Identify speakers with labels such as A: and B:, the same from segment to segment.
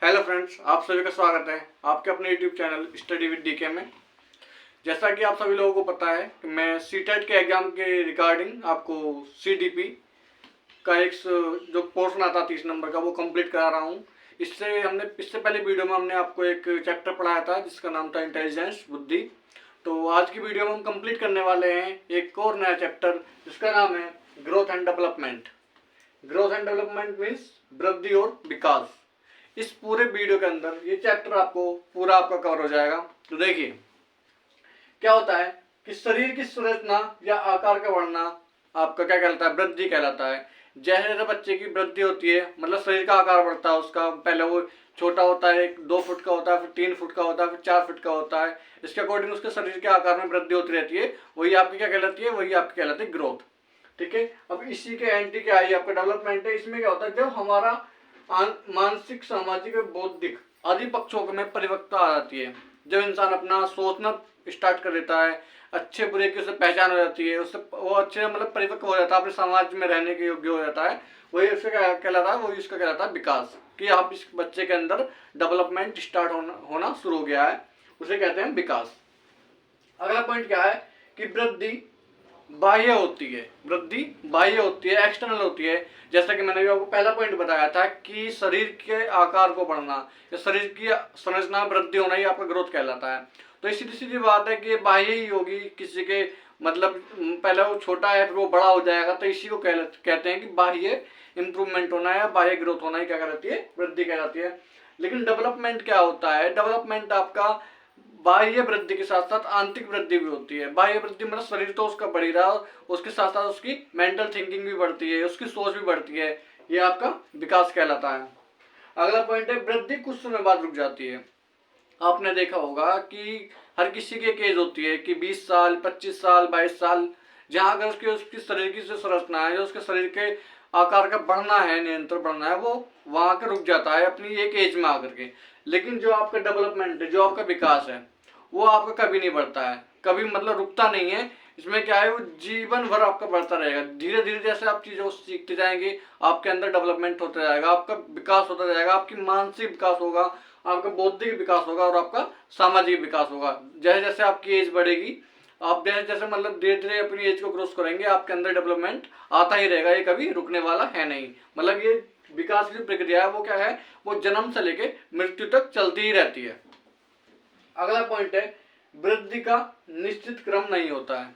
A: Hello friends, आप सभी का स्वागत है आपके अपने YouTube channel study with DK में। जैसा कि आप सभी लोगों को पता है कि मैं सीटेट के एग्ज़ाम के रिगार्डिंग आपको सीडीपी का एक जो पोर्शन आता है 30 नंबर का वो कंप्लीट करा रहा हूँ। इससे पहले वीडियो में हमने आपको एक चैप्टर पढ़ाया था जिसका नाम था इंटेलिजेंस, बुद्धि। तो आज की वीडियो में हम कंप्लीट करने वाले हैं एक और नया चैप्टर जिसका नाम है growth and development. Growth and development means वृद्धि और विकास। इस पूरे वीडियो के अंदर ये चैप्टर आपको पूरा आपका कवर हो जाएगा। तो देखिए क्या होता है कि शरीर की संरचना या आकार का बढ़ना आपका क्या कहलाता है, वृद्धि कहलाता है। जैसे जैसे बच्चे की वृद्धि होती है मतलब शरीर का आकार बढ़ता है उसका, पहले वो छोटा होता है 2 फुट का होता है, फिर 3 फुट का होता है, फिर 4 फुट का होता है। इसके अकॉर्डिंग उसके शरीर के आकार में वृद्धि होती रहती है। वही आपकी क्या कहलाती है, वही आपकी कहलाती है ग्रोथ। ठीक है, अब इसी के एंटी क्या है, आपका डेवलपमेंट है। इसमें क्या होता है, जब हमारा मानसिक, सामाजिक और बौद्धिक आदि पक्षों में परिपक्वता आ जाती है, जब इंसान अपना सोचना स्टार्ट कर देता है, अच्छे बुरे की उसे पहचान हो जाती है, उससे वो अच्छे मतलब परिपक्व हो जाता है, अपने समाज में रहने के योग्य हो जाता है, वही उसका क्या कहलाता है, वही उसका कहलाता है विकास। कि आप इस बच्चे के अंदर डेवलपमेंट स्टार्ट होना शुरू हो गया है, उसे कहते हैं विकास। अगला पॉइंट क्या है कि वृद्धि बाह्य होती है। वृद्धि बाह्य होती है, एक्सटर्नल होती है। जैसा कि मैंने भी आपको पहला पॉइंट बताया था कि शरीर के आकार को बढ़ना या शरीर की संरचना वृद्धि होना ही आपका ग्रोथ कहलाता है। तो इसी सीधी बात है कि बाह्य ही होगी। किसी के मतलब पहले वो छोटा है फिर वो बड़ा हो जाएगा, तो इसी को कहते हैं कि बाह्य इंप्रूवमेंट होना या बाह्य ग्रोथ होना ही क्या कहलाती है, वृद्धि कहलाती है। लेकिन डेवलपमेंट क्या होता है, डेवलपमेंट आपका बाह्य वृद्धि के साथ साथ आंतरिक वृद्धि भी होती है। बाह्य वृद्धि मतलब शरीर तो उसका बढ़ ही रहा, उसके साथ साथ उसकी मेंटल थिंकिंग भी बढ़ती है, उसकी सोच भी बढ़ती है, ये आपका विकास कहलाता है। अगला पॉइंट है वृद्धि कुछ समय बाद रुक जाती है। आपने देखा होगा कि हर किसी की एक एज होती है कि 20 साल, 25 साल, 22 साल, जहाँ अगर उसकी शरीर की जो संरचना है, जो उसके शरीर के आकार का बढ़ना है, निरंतर बढ़ना है, वो वहां का रुक जाता है अपनी एक एज में आकर के। लेकिन जो आपका डेवलपमेंट है, जो आपका विकास है, वो आपका कभी नहीं बढ़ता है, कभी मतलब रुकता नहीं है। इसमें क्या है, वो जीवन भर आपका बढ़ता रहेगा। धीरे धीरे जैसे आप चीज़ों को सीखते जाएंगे, आपके अंदर डेवलपमेंट होता जाएगा, आपका विकास होता जाएगा, आपकी मानसिक विकास होगा, आपका बौद्धिक विकास होगा और आपका सामाजिक विकास होगा। जैसे जैसे आपकी एज बढ़ेगी, आप जैसे जैसे मतलब धीरे धीरे अपनी एज को क्रॉस करेंगे, आपके अंदर डेवलपमेंट आता ही रहेगा, ये कभी रुकने वाला है नहीं। मतलब ये विकास की प्रक्रिया है वो क्या है, वो जन्म से लेके मृत्यु तक चलती ही रहती है। अगला पॉइंट है वृद्धि का निश्चित क्रम नहीं होता है।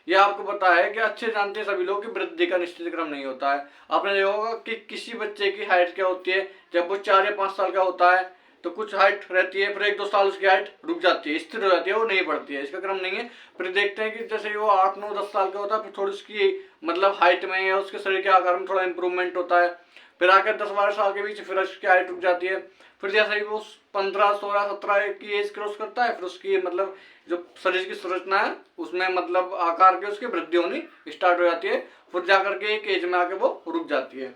A: यह आपको पता है कि अच्छे जानते हैं सभी लोग कि वृद्धि का निश्चित क्रम नहीं होता है। आपने देखा होगा कि किसी बच्चे की हाइट क्या होती है, जब वो 4 या 5 साल का होता है तो कुछ हाइट रहती है, फिर 1-2 साल उसकी हाइट रुक जाती है, स्थिर हो जाती है, वो नहीं बढ़ती है, इसका क्रम नहीं है। फिर देखते हैं कि जैसे वो 8-9-10 साल का होता है, फिर थोड़ी उसकी मतलब हाइट में या उसके शरीर के आकार में थोड़ा इंप्रूवमेंट होता है। फिर आकर 10-12 साल के बीच फिर उसकी हाइट रुक जाती है। फिर जैसे ही वो 15-16-17 की एज क्रॉस करता है, फिर उसकी मतलब जो शरीर की संरचना है उसमें मतलब आकार के उसकी वृद्धि होनी स्टार्ट हो जाती है। फिर जाकर के एक एज में आके वो रुक जाती है।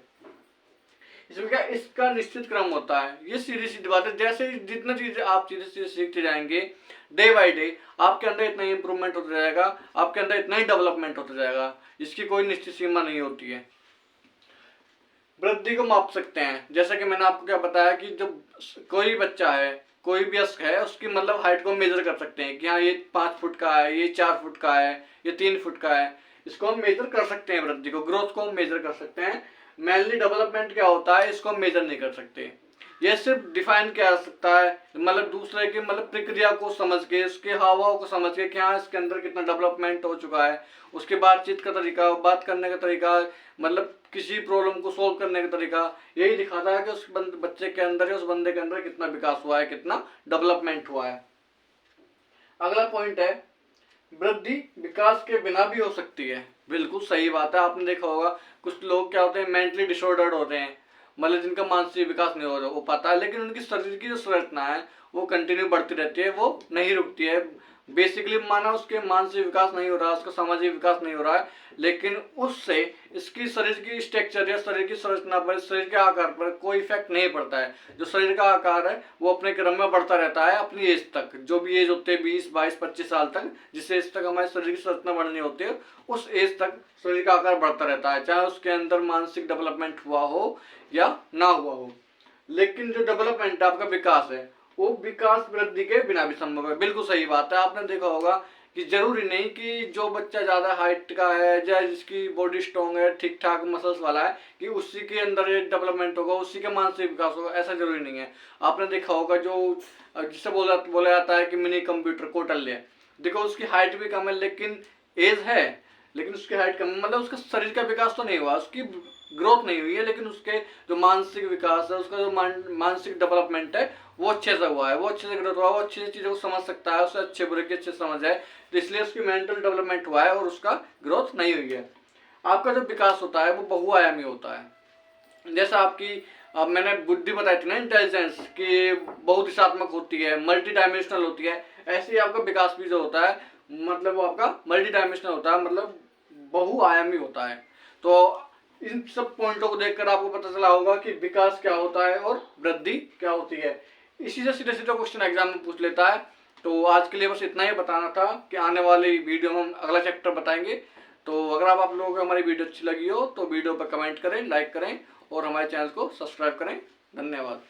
A: इसमें क्या, इसका निश्चित क्रम होता है। ये सीधी सीधी बात है। जैसे जितना चीजें आप चीजें सीखते जाएंगे डे बाय डे, आपके अंदर इतना ही इंप्रूवमेंट होता जाएगा, आपके अंदर इतना ही डेवलपमेंट होता जाएगा। इसकी कोई निश्चित सीमा नहीं होती है। वृद्धि को माप सकते हैं, जैसा कि मैंने आपको क्या बताया कि जब कोई बच्चा है, कोई भी वयस्क है, उसकी मतलब हाइट को मेजर कर सकते हैं कि हाँ ये 5 फुट का है, ये 4 फुट का है, ये 3 फुट का है। इसको हम मेजर कर सकते हैं, वृद्धि को, ग्रोथ को हम मेजर कर सकते हैं। मेनली डेवलपमेंट क्या होता है, इसको हम मेजर नहीं कर सकते। ये सिर्फ डिफाइन किया जा सकता है मतलब दूसरे की मतलब प्रक्रिया को समझ के, उसके हाव भाव को समझ के कि हाँ इसके अंदर कितना डेवलपमेंट हो चुका है, उसके बातचीत का तरीका, बात करने का तरीका, मतलब किसी प्रॉब्लम को सोल्व करने का तरीका, यही दिखाता है कि उस बच्चे के अंदर या उस बंदे के अंदर कितना विकास हुआ है, कितना डेवलपमेंट हुआ है। अगला पॉइंट है वृद्धि विकास के बिना भी हो सकती है। बिल्कुल सही बात है। आपने देखा होगा कुछ लोग क्या होते हैं, मेंटली डिसऑर्डर्ड होते हैं, मतलब जिनका मानसिक विकास नहीं हो पाता है, लेकिन उनकी शरीर की जो संरचना है वो कंटिन्यू बढ़ती रहती है, वो नहीं रुकती है। बेसिकली माना उसके मानसिक विकास नहीं हो रहा, उसका सामाजिक विकास नहीं हो रहा है, लेकिन उससे इसकी शरीर की स्ट्रक्चर या शरीर की संरचना पर, शरीर के आकार पर कोई इफेक्ट नहीं पड़ता है। जो शरीर का आकार है वो अपने क्रम में बढ़ता रहता है अपनी एज तक, जो भी एज होती है 20, 22, 25 साल तक, जिस एज तक हमारे शरीर की संरचना बढ़नी होती है, उस एज तक शरीर का आकार बढ़ता रहता है, चाहे उसके अंदर मानसिक डेवलपमेंट हुआ हो या ना हुआ हो। लेकिन जो डेवलपमेंट है, आपका विकास है, वो विकास वृद्धि के बिना भी संभव है। बिल्कुल सही बात है। आपने देखा होगा कि जरूरी नहीं कि जो बच्चा ज्यादा हाइट का है या जिसकी बॉडी स्ट्रॉन्ग है, ठीक ठाक मसल्स वाला है, कि उसी के अंदर ये डेवलपमेंट होगा, उसी का मानसिक विकास होगा, ऐसा जरूरी नहीं है। आपने देखा होगा जो जिसे बोला जाता है कि मिनी कंप्यूटर कौटल्य, देखो उसकी हाइट भी कम है लेकिन एज है, लेकिन उसकी हाइट कम, मतलब उसका शरीर का विकास तो नहीं हुआ, उसकी ग्रोथ नहीं हुई है, लेकिन उसके जो मानसिक विकास है, उसका जो मानसिक डेवलपमेंट है, वो अच्छे से हुआ है, वो अच्छे से ग्रोथ हुआ है, वो अच्छी चीज़ों को समझ सकता है, उसे अच्छे बुरे की अच्छे समझ है, तो इसलिए उसकी मेंटल डेवलपमेंट हुआ है और उसका ग्रोथ नहीं हुई है। आपका जो विकास होता है वो बहुआयामी होता है। जैसा आपकी अब मैंने बुद्धि बताई थी ना, इंटेलिजेंस, कि बहुत दिशात्मक होती है, मल्टी डायमेंशनल होती है, ऐसे ही आपका विकास भी जो होता है, मतलब वो आपका मल्टी डायमेंशनल होता है, मतलब बहुआयामी होता है। तो इन सब पॉइंटों को देखकर आपको पता चला होगा कि विकास क्या होता है और वृद्धि क्या होती है। इसी से सीधे सीधे क्वेश्चन एग्जाम में पूछ लेता है। तो आज के लिए बस इतना ही बताना था कि आने वाली वीडियो में हम अगला चैप्टर बताएंगे। तो अगर आप लोगों को हमारी वीडियो अच्छी लगी हो तो वीडियो पर कमेंट करें, लाइक करें और हमारे चैनल को सब्सक्राइब करें। धन्यवाद।